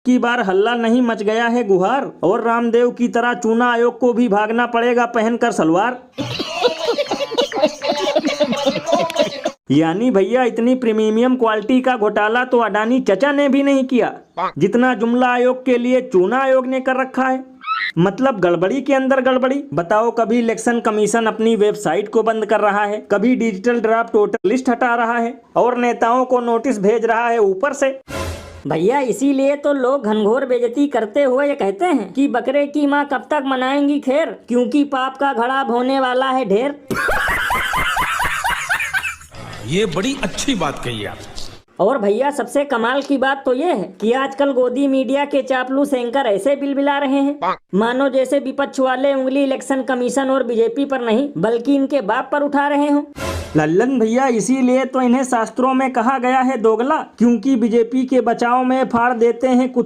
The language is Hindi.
की बार हल्ला नहीं मच गया है गुहार, और रामदेव की तरह चुनाव आयोग को भी भागना पड़ेगा पहनकर सलवार। यानी भैया इतनी प्रीमियम क्वालिटी का घोटाला तो अडानी चचा ने भी नहीं किया, जितना जुमला आयोग के लिए चुनाव आयोग ने कर रखा है। मतलब गड़बड़ी के अंदर गड़बड़ी। बताओ, कभी इलेक्शन कमीशन अपनी वेबसाइट को बंद कर रहा है, कभी डिजिटल ड्राफ्ट वोटर लिस्ट हटा रहा है, और नेताओं को नोटिस भेज रहा है ऊपर से। भैया इसीलिए तो लोग घनघोर बेइज्जती करते हुए ये कहते हैं कि बकरे की माँ कब तक मनाएंगी खैर, क्योंकि पाप का घड़ा होने वाला है ढेर। ये बड़ी अच्छी बात कही आप। और भैया सबसे कमाल की बात तो ये है कि आजकल गोदी मीडिया के चापलूस एंकर ऐसे बिलबिला रहे हैं मानो जैसे विपक्ष वाले उंगली इलेक्शन कमीशन और बीजेपी पर नहीं बल्कि इनके बाप पर उठा रहे हों। लल्लन भैया इसीलिए तो इन्हें शास्त्रों में कहा गया है दोगला, क्योंकि बीजेपी के बचाव में फाड़ देते हैं कुत्ते।